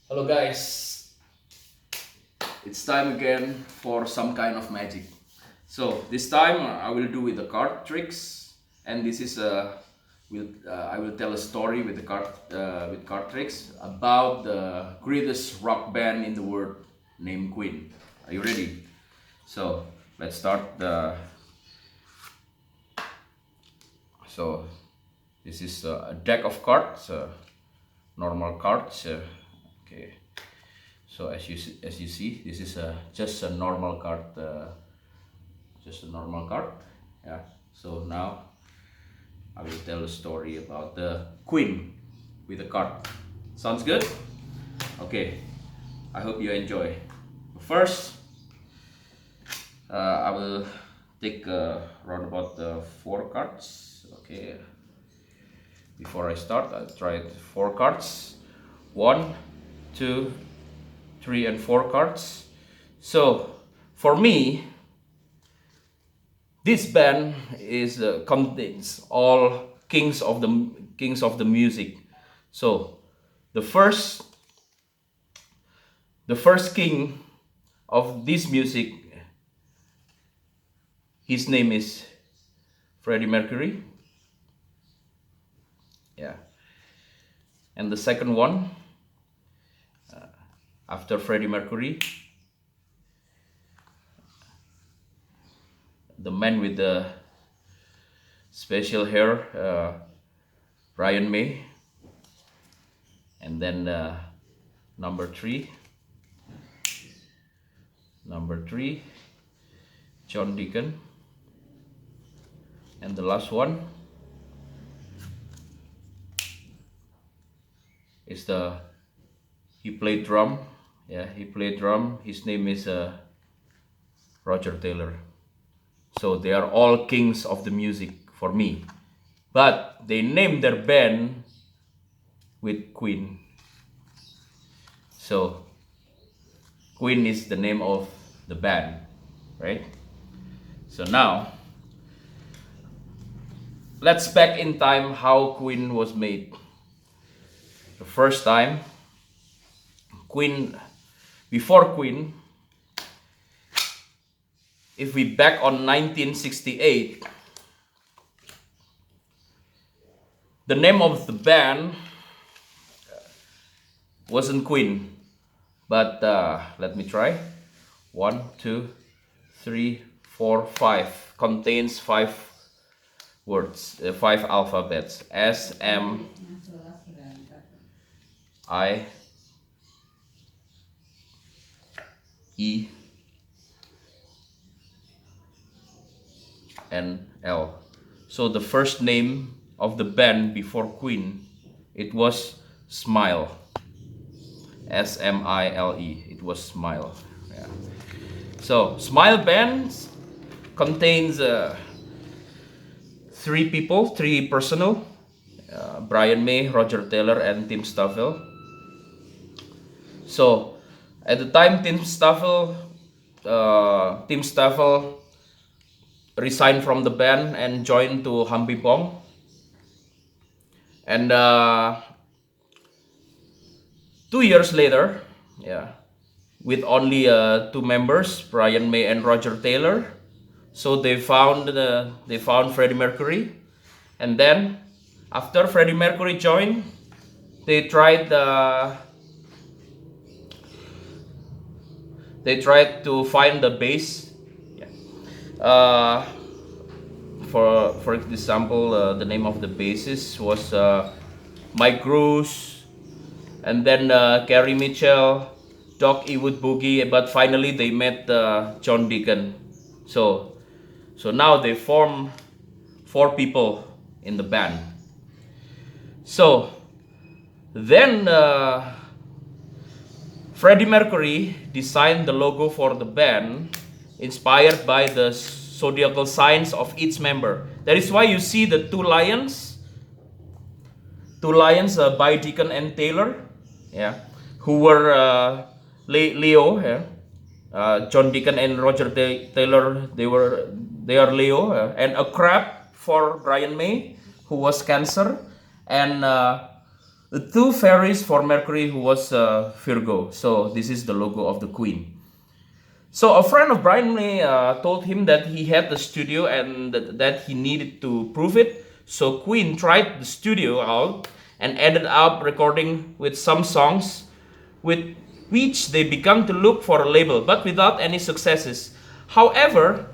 Hello guys, it's time again for some kind of magic. So this time I will do with the card tricks, and this is I will tell a story with the card tricks about the greatest rock band in the world named Queen. Are you ready? So let's start. So this is a deck of cards, normal cards. Okay. So as you see, this is just a normal card, Yeah. So now I will tell a story about the queen with the card. Sounds good? Okay. I hope you enjoy. First, I will take around about 4 cards. Okay. Before I start, I'll try 4 cards. 1, 2, 3, and 4 cards. So for me, this band is contains all kings of the music. So the first king of this music, his name is Freddie Mercury. Yeah. And the second one, after Freddie Mercury, the man with the special hair, Brian May. And then number three, John Deacon. And the last one is he played drum. Yeah, he played drum. His name is Roger Taylor. So they are all kings of the music for me. But they named their band with Queen. So Queen is the name of the band, right? So now let's back in time how Queen was made. The first time, before Queen, if we back on 1968, the name of the band wasn't Queen, but let me try. 1, 2, 3, 4, 5 contains 5 words, 5 alphabets: S, M, I, E, and L. So the first name of the band before Queen, it was Smile. Smile. It was Smile. Yeah. So Smile bands contains 3 personnel: Brian May, Roger Taylor, and Tim Staffel. So at the time, Tim Staffel resigned from the band and joined to Hambi Bong. And 2 years later, yeah, with only 2 members, Brian May and Roger Taylor, so they found Freddie Mercury. And then after Freddie Mercury joined, they tried to find the bass. Yeah. For example, the name of the bassist was Mike Bruce, and then Gary Mitchell, Doc Ewood Boogie, but finally they met John Deacon. So now they form 4 people in the band. So then Freddie Mercury designed the logo for the band inspired by the zodiacal signs of each member. That is why you see the 2 lions, by Deacon and Taylor, yeah, who were Leo. Yeah. John Deacon and Roger Taylor, they are Leo, and a crab for Brian May, who was Cancer, and The two fairies for Mercury, who was Virgo. So this is the logo of the Queen. So a friend of Brian May told him that he had the studio and that he needed to prove it. So Queen tried the studio out and ended up recording with some songs with which they began to look for a label, but without any successes. However,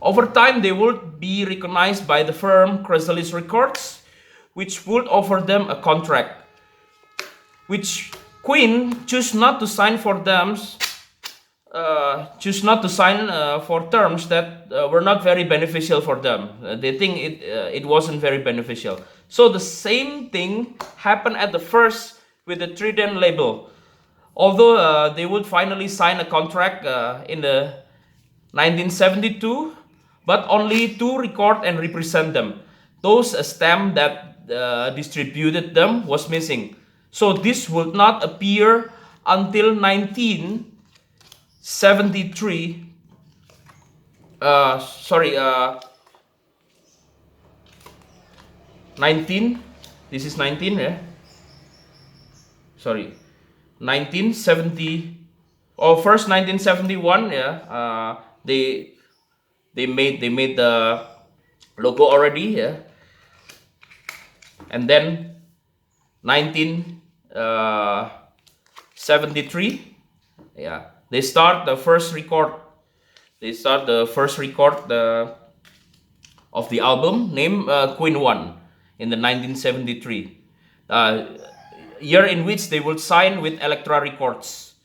over time they would be recognized by the firm Chrysalis Records, which would offer them a contract, which Queen chose not to sign for them, for terms that were not very beneficial for them. They think it wasn't very beneficial. So the same thing happened at the first with the Trident label. Although they would finally sign a contract in the 1972, but only to record and represent them. Those stamp that distributed them was missing. So this would not appear until 1973. 19. This is 19, yeah. Sorry, 1970. Oh, first 1971. Yeah. They made the logo already. Yeah. And then 1973. Yeah. They start the first record. Of the album named Queen One in the 1973 year, in which they would sign with Elektra Records.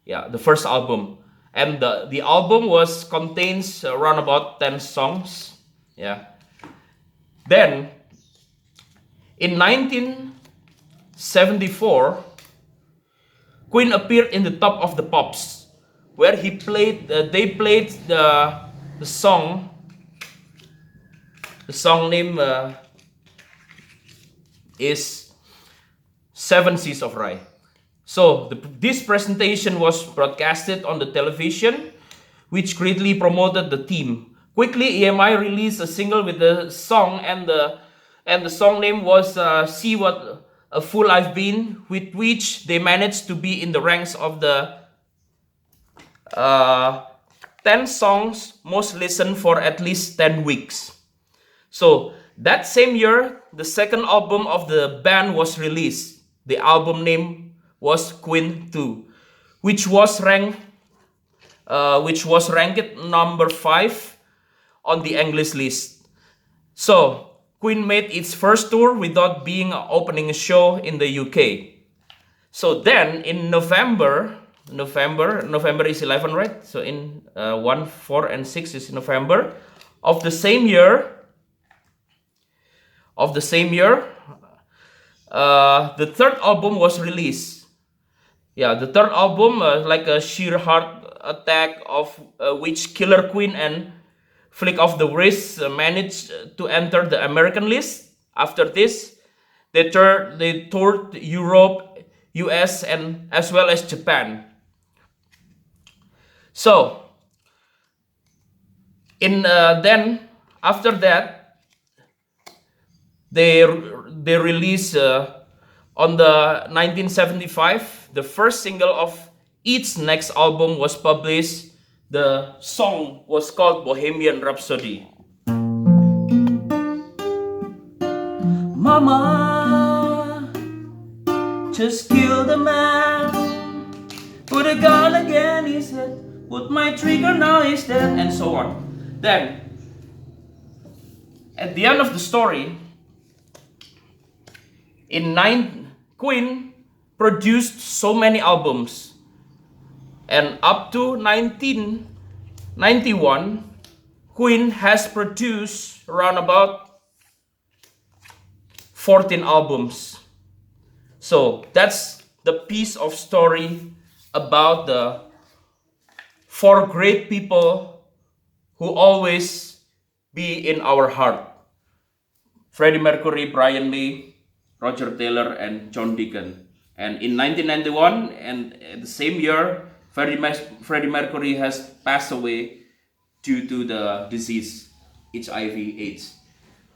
Yeah, the first album, and the album contains around about 10 songs. Yeah. Then in 1974, Queen appeared in the Top of the Pops, where they played the song. The song name is Seven Seas of Rye. So this presentation was broadcasted on the television, which greatly promoted the theme. Quickly, EMI released a single with the song, and the song name was "See What a Fool I've Been," with which they managed to be in the ranks of the 10 songs most listened for at least 10 weeks. So that same year, the second album of the band was released. The album name was Queen 2, which was ranked number 5 on the English list. So Queen made its first tour without opening a show in the UK. So then in November is 11, right? So in 1, 4, and 6 is November of the same year. The third album was released. Yeah, the third album, like a sheer heart attack, of which Killer Queen and Flick of the Wrist managed to enter the American list. After this, they toured Europe, US, and as well as Japan. So, then after that, they released on the 1975 the first single of each next album was published. The song was called Bohemian Rhapsody. Mama, just kill the man. Put a gun again, he said. Put my trigger, now he's dead, and so on. Then, at the end of the story, Queen produced so many albums, and up to 1991, Queen has produced around about 14 albums. So that's the piece of story about the 4 great people who always be in our heart: Freddie Mercury, Brian May, Roger Taylor, and John Deacon. And in 1991, and the same year, Freddie Mercury has passed away due to the disease HIV/AIDS.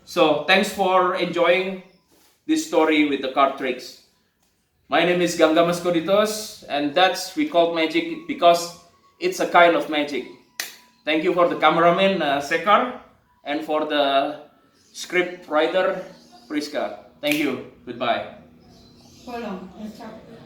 So thanks for enjoying this story with the card tricks. My name is Gangga Mascoditos, and that's we call magic because it's a kind of magic. Thank you for the cameraman Sekar and for the script writer Priska. Thank you. Goodbye. Hold on.